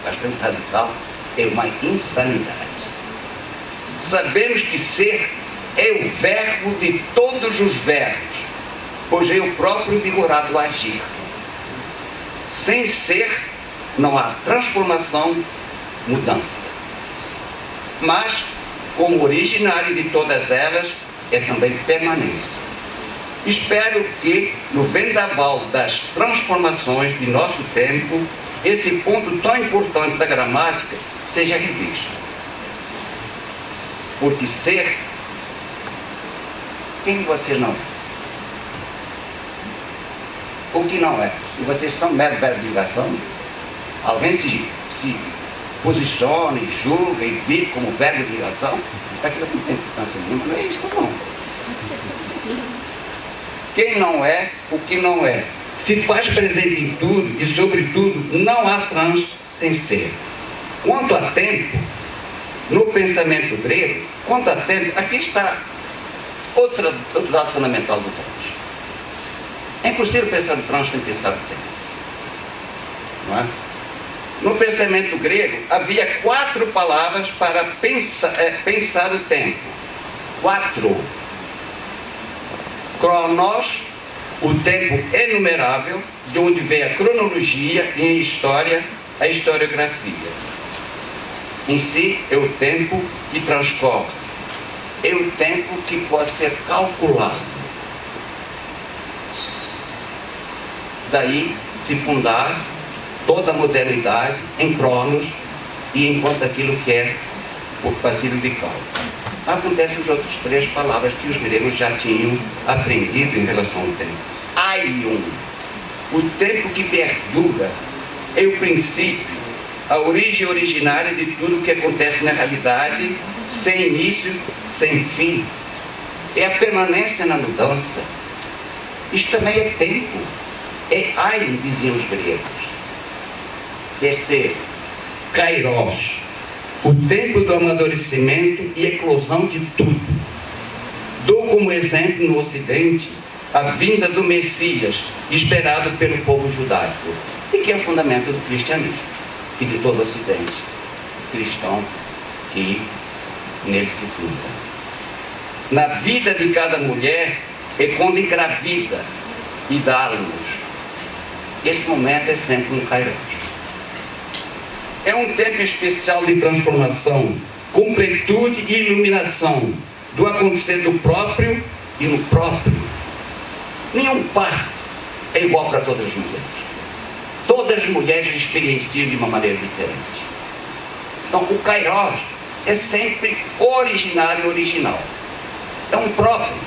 bastante radical, é uma insanidade. Sabemos que ser é o verbo de todos os verbos, pois é o próprio vigorado agir. Sem ser, não há transformação, mudança. Mas, como originário de todas elas, é também permanência. Espero que, no vendaval das transformações de nosso tempo, esse ponto tão importante da gramática seja revisto. Porque ser, quem você não é? O que não é? E vocês são mero verbo de ligação? Alguém se posiciona e julga e vive como verbo de ligação? Aquilo não tem importância nenhuma, não é isso não. Quem não é, o que não é. Se faz presente em tudo e sobretudo não há trans sem ser. Quanto a tempo, no pensamento grego, quanto a tempo, aqui está outro dado fundamental do trans. É impossível pensar no trans sem pensar no tempo. Não é? No pensamento grego, havia 4 palavras para pensar o tempo. 4. Cronos, o tempo enumerável, de onde vem a cronologia e em história, a historiografia. Em si, é o tempo que transcorre. É o tempo que pode ser calculado. Daí se fundar toda a modernidade em cronos e enquanto aquilo que é o passível de cálculo. Acontecem as outras 3 palavras que os gregos já tinham aprendido em relação ao tempo. Aion, O tempo que perdura é o princípio, a origem originária de tudo o que acontece na realidade, sem início, sem fim. É a permanência na mudança. Isto também é tempo. É aino, diziam os gregos. Terceiro, kairos, o tempo do amadurecimento e eclosão de tudo. Dou como exemplo no Ocidente a vinda do Messias, esperado pelo povo judaico, e que é o fundamento do cristianismo e de todo o Ocidente cristão que nele se funda. Na vida de cada mulher é quando engravida e dá à luz. Esse momento é sempre um kairos. É um tempo especial de transformação, completude e iluminação do acontecer do próprio e no próprio. Nenhum parto é igual para todas as mulheres. Todas as mulheres experienciam de uma maneira diferente. Então, o kairos é sempre originário e original. É um próprio.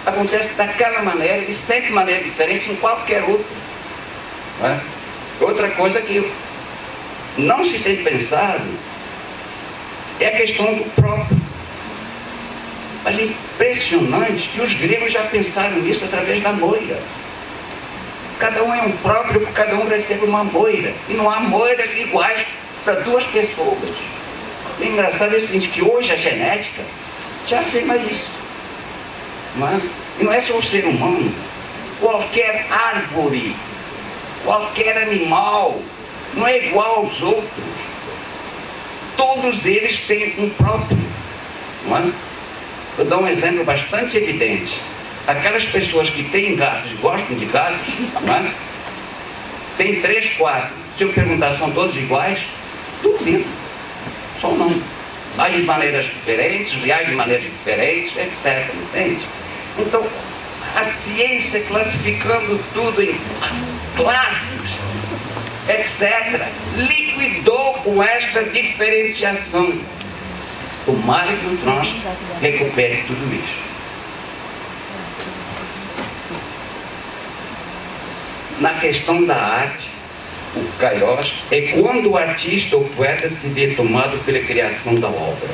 Acontece daquela maneira e sempre de maneira diferente em qualquer outro. Não é? Outra coisa que não se tem pensado é a questão do próprio. Mas é impressionante que os gregos já pensaram nisso através da moira. Cada um é um próprio, porque cada um recebe uma moira. E não há moiras iguais para duas pessoas. O engraçado é o seguinte, que hoje a genética já afirma isso. Não é? E não é só o ser humano. Qualquer árvore, qualquer animal, não é igual aos outros. Todos eles têm um próprio. Não é? Eu dou um exemplo bastante evidente. Aquelas pessoas que têm gatos e gostam de gatos, não é? Tem 3, 4. Se eu perguntar, são todos iguais? Duvido. Só não. Agem de maneiras diferentes, reagem de maneiras diferentes, etc. Entende? Então, a ciência classificando tudo em classes, etc., liquidou com esta diferenciação. Tomara que o trans recupere tudo isso. Na questão da arte, o kairos é quando o artista ou poeta se vê tomado pela criação da obra.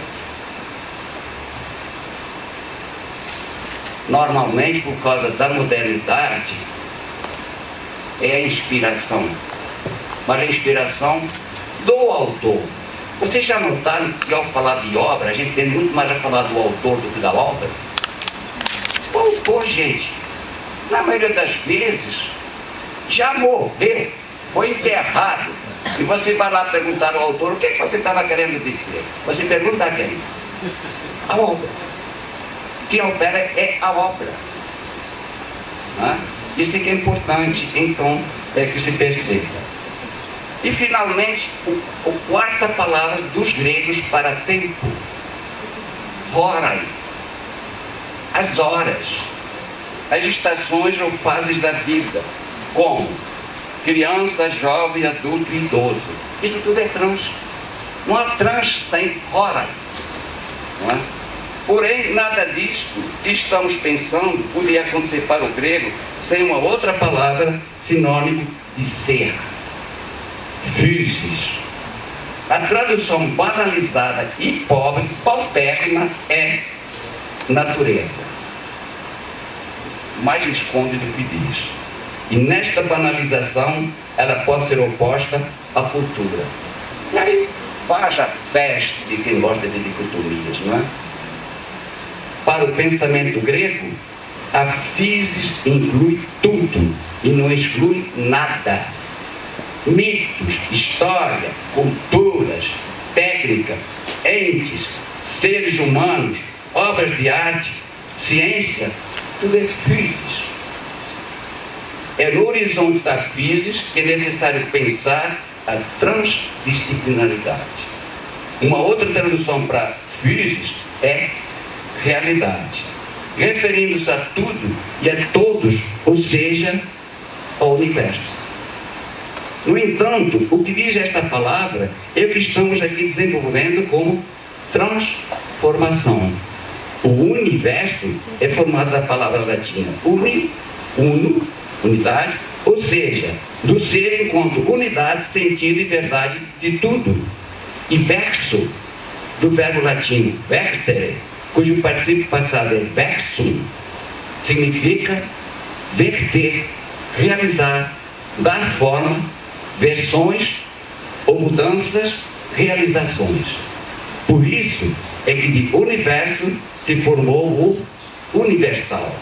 Normalmente, por causa da modernidade, é a inspiração. Mas a inspiração do autor. Vocês já notaram que ao falar de obra, a gente tem muito mais a falar do autor do que da obra? O autor, gente, na maioria das vezes, já morreu, foi enterrado. E você vai lá perguntar ao autor, o que você estava querendo dizer? Você pergunta a quem? A obra. Quem opera é a obra. Isso é que é importante, então, é que se perceba. E, finalmente, a quarta palavra dos gregos para tempo. Horai. As horas. As estações ou fases da vida. Como? Criança, jovem, adulto e idoso. Isso tudo é trans. Não há trans sem horai. Não é? Porém, nada disto que estamos pensando poderia acontecer para o grego sem uma outra palavra sinônimo de ser. Physis. A tradução banalizada e pobre, paupérrima, é natureza. Mais esconde do que diz. E nesta banalização, ela pode ser oposta à cultura. E aí, faz a festa de quem gosta de dicotomias, não é? Para o pensamento grego, a physis inclui tudo e não exclui nada. Mitos, história, culturas, técnica, entes, seres humanos, obras de arte, ciência, tudo é physis. É no horizonte da physis que é necessário pensar a transdisciplinaridade. Uma outra tradução para physis é realidade, referindo-se a tudo e a todos, ou seja, ao universo. No entanto, o que diz esta palavra é o que estamos aqui desenvolvendo como transformação. O universo é formado da palavra latina uni, uno, unidade, ou seja, do ser enquanto unidade, sentido e verdade de tudo, e verso, do verbo latino vertere, cujo particípio passado é versum, significa verter, realizar, dar forma, versões ou mudanças, realizações. Por isso é que de universo se formou o universal,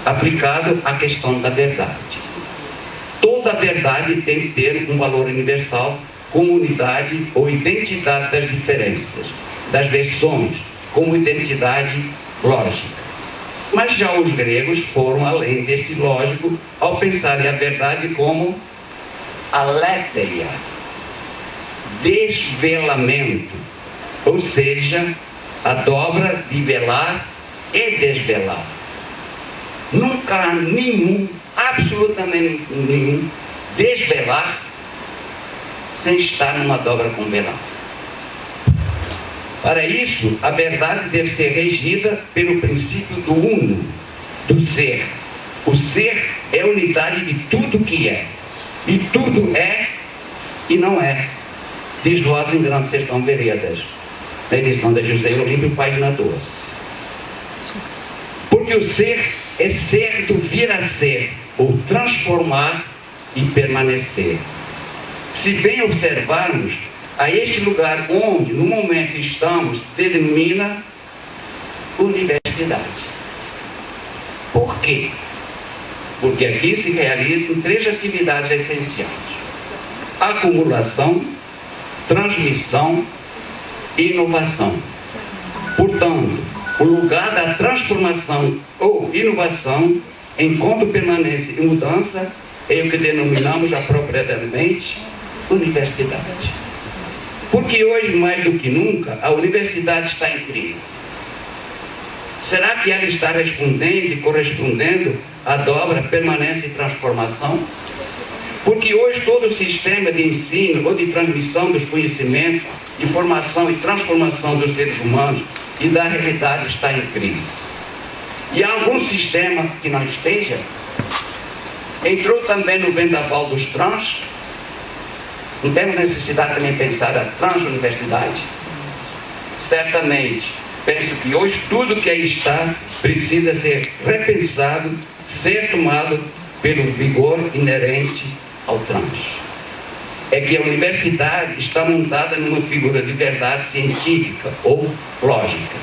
aplicado à questão da verdade. Toda verdade tem que ter um valor universal como unidade ou identidade das diferenças, das versões, como identidade lógica. Mas já os gregos foram além desse lógico ao pensarem a verdade como aletheia, desvelamento, ou seja, a dobra de velar e desvelar. Nunca há nenhum, absolutamente nenhum, desvelar sem estar numa dobra com velar. Para isso, a verdade deve ser regida pelo princípio do uno, do ser. O ser é a unidade de tudo que é. E tudo é e não é. Diz Rosa em Grande Sertão Veredas, na edição da José Olímpio, página 12. Porque o ser é ser do vir a ser, ou transformar e permanecer. Se bem observarmos, a este lugar onde, no momento, estamos, se denomina universidade. Por quê? Porque aqui se realizam 3 atividades essenciais: acumulação, transmissão e inovação. Portanto, o lugar da transformação ou inovação, enquanto permanência e mudança, é o que denominamos apropriadamente universidade. Porque hoje, mais do que nunca, a universidade está em crise. Será que ela está respondendo e correspondendo à dobra permanência e transformação? Porque hoje todo o sistema de ensino ou de transmissão dos conhecimentos, de formação e transformação dos seres humanos e da realidade está em crise. E há algum sistema que não esteja? Entrou também no vendaval dos trans. Não temos necessidade também de pensar a transuniversidade? Certamente, penso que hoje tudo que aí está precisa ser repensado, ser tomado pelo vigor inerente ao trans. É que a universidade está montada numa figura de verdade científica ou lógica.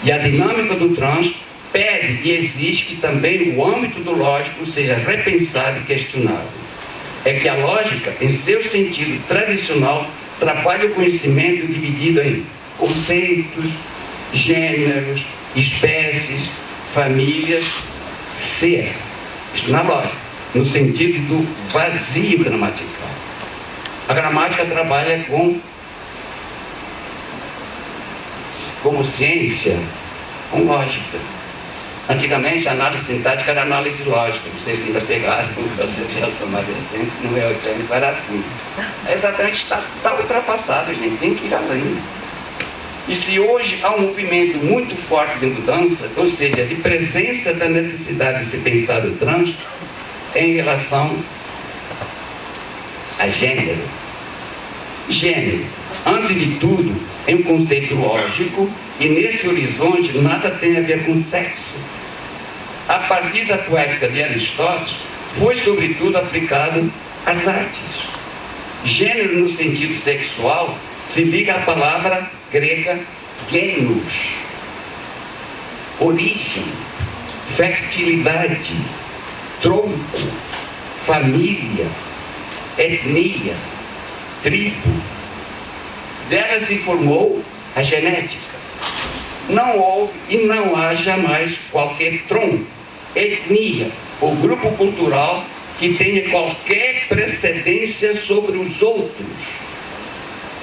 E a dinâmica do trans pede e exige que também o âmbito do lógico seja repensado e questionado. É que a lógica, em seu sentido tradicional, trabalha o conhecimento dividido em conceitos, gêneros, espécies, famílias, ser. Isto na lógica, no sentido do vazio gramatical. A gramática trabalha como ciência, com lógica. Antigamente a análise sintática era análise lógica. Vocês ainda pegaram o processo de adolescente, no meu tempo era assim. Exatamente, está ultrapassado, gente, tem que ir além. E se hoje há um movimento muito forte de mudança, ou seja, de presença da necessidade de se pensar o trans em relação a gênero. Gênero, antes de tudo, é um conceito lógico e nesse horizonte nada tem a ver com sexo. A partir da poética de Aristóteles, foi sobretudo aplicado às artes. Gênero no sentido sexual se liga à palavra grega genos, origem, fertilidade, tronco, família, etnia, tribo. Dela se formou a genética. Não houve e não há jamais qualquer tronco, etnia ou grupo cultural que tenha qualquer precedência sobre os outros.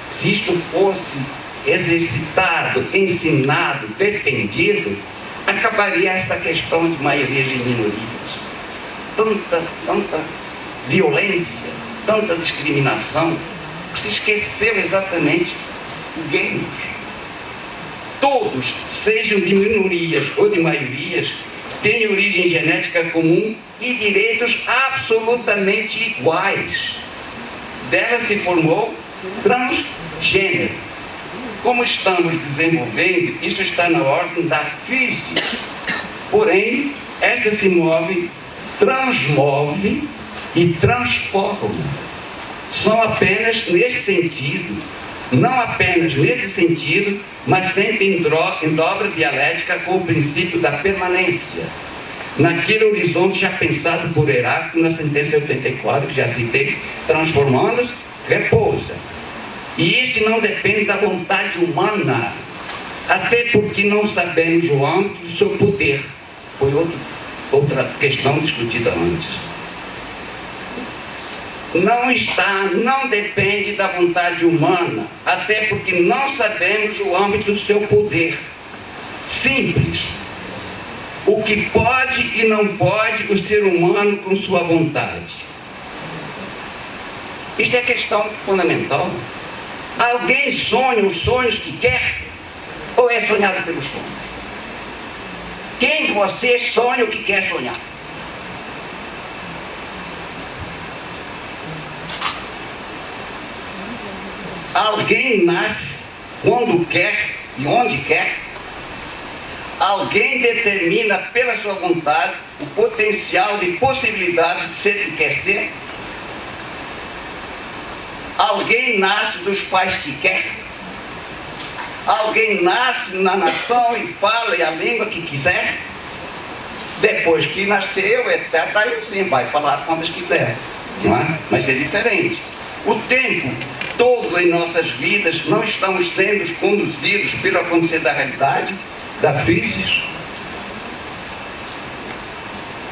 Se isto fosse exercitado, ensinado, defendido, acabaria essa questão de maioria de minorias. Tanta violência, tanta discriminação, que se esqueceu exatamente o gênero. Todos, sejam de minorias ou de maiorias, têm origem genética comum e direitos absolutamente iguais. Dela se formou transgênero. Como estamos desenvolvendo, isso está na ordem da física. Porém, esta se move, transmove e transforma. São apenas nesse sentido, não apenas nesse sentido, mas sempre em dobra dialética com o princípio da permanência. Naquele horizonte já pensado por Heráclito na sentença 84, que já citei, transformando-se, repousa. E este não depende da vontade humana, até porque não sabemos o âmbito do seu poder. Foi outra questão discutida antes. Não depende da vontade humana, até porque não sabemos o âmbito do seu poder. Simples. O que pode e não pode o ser humano com sua vontade. Isto é questão fundamental. Alguém sonha os sonhos que quer ou é sonhado pelos sonhos? Quem de vocês sonha o que quer sonhar? Alguém nasce quando quer e onde quer? Alguém determina pela sua vontade o potencial de possibilidades de ser o que quer ser? Alguém nasce dos pais que quer? Alguém nasce na nação e fala a língua que quiser? Depois que nasceu, etc., aí sim vai falar quantas quiser, não é? Mas é diferente. O tempo todo em nossas vidas não estamos sendo conduzidos pelo acontecer da realidade, da física.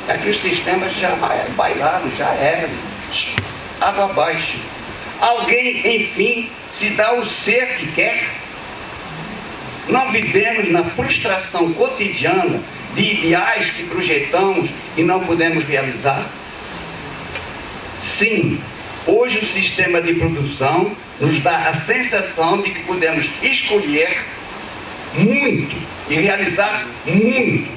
É que os sistemas já bailaram, já eram, água abaixo. Alguém, enfim, se dá o ser que quer? Não vivemos na frustração cotidiana de ideais que projetamos e não podemos realizar? Sim, hoje o sistema de produção nos dá a sensação de que podemos escolher muito e realizar muito.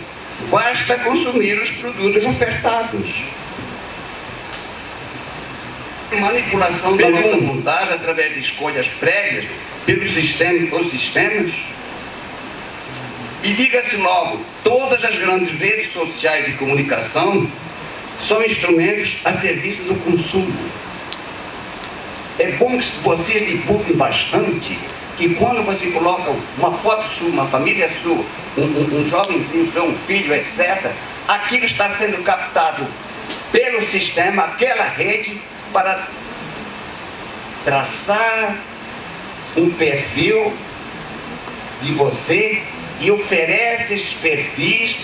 Basta consumir os produtos ofertados. Manipulação da nossa vontade através de escolhas prévias pelos sistemas. E diga-se logo, todas as grandes redes sociais de comunicação são instrumentos a serviço do consumo. É bom que vocês divulguem bastante, que quando você coloca uma foto sua, uma família sua, um jovenzinho seu, um filho, etc., aquilo está sendo captado pelo sistema, aquela rede, para traçar um perfil de você e oferece esses perfis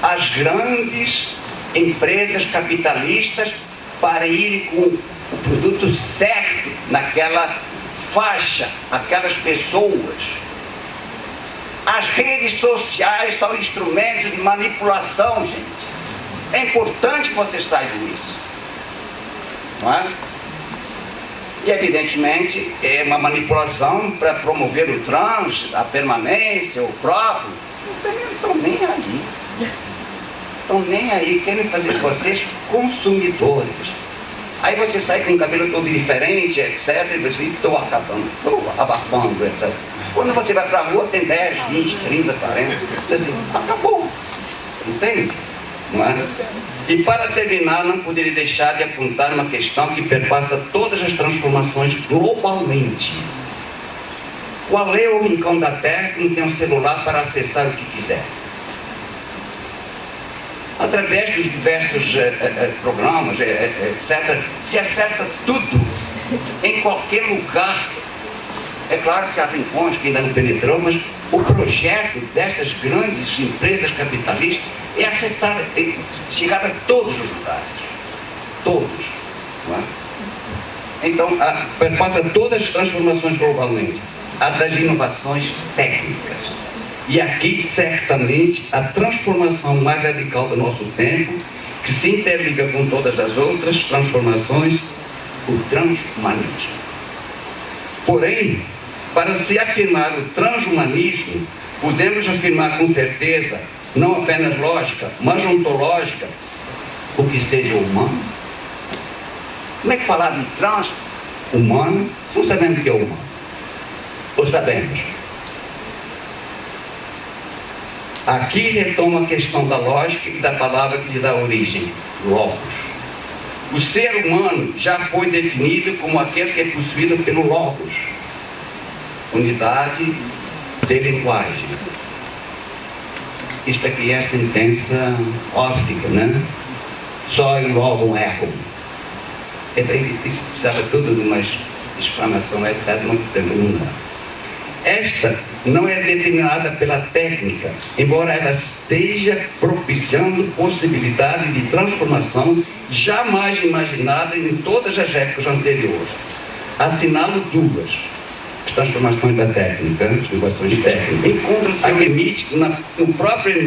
às grandes empresas capitalistas para irem com o produto certo naquela faixa, aquelas pessoas. As redes sociais são instrumentos de manipulação, gente. É importante que vocês saibam isso. Não é? E evidentemente é uma manipulação para promover o trânsito, a permanência, o próprio. Não estão nem aí. Estão nem aí, querem fazer de vocês consumidores. Aí você sai com o cabelo todo diferente, etc. E você, estou acabando, estou abafando, etc. Quando você vai para a rua, tem 10, 20, 30, 40. Você assim, acabou. Entende? Não é? E para terminar, não poderia deixar de apontar uma questão que perpassa todas as transformações globalmente. Qual é o rincão da Terra que não tem um celular para acessar o que quiser? Através dos diversos programas, etc., se acessa tudo, em qualquer lugar. É claro que há rincões que ainda não penetrou, mas o projeto dessas grandes empresas capitalistas é acessar, é chegar a todos os lugares. Todos. Não é? Então, perpassa todas as transformações globalmente. A das inovações técnicas. E aqui, certamente, a transformação mais radical do nosso tempo, que se interliga com todas as outras transformações, o transhumanismo. Porém, para se afirmar o transhumanismo, podemos afirmar com certeza não apenas lógica, mas ontológica, o que seja humano? Como é que falar de trans-humano? Não sabemos o que é humano. Ou sabemos? Aqui retoma a questão da lógica e da palavra que lhe dá origem, logos. O ser humano já foi definido como aquele que é possuído pelo logos, unidade de linguagem. Isto aqui é a sentença órfica, né? Só e logo um erro. Isso precisava tudo de uma exclamação, etc. Não. Esta não é determinada pela técnica, embora ela esteja propiciando possibilidade de transformação jamais imaginada em todas as épocas anteriores. Assinalo duas: as transformações da técnica, as inovações técnicas. Encontra-se o limite no próprio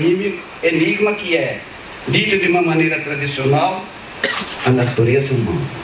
enigma que é, dito de uma maneira tradicional, a natureza humana.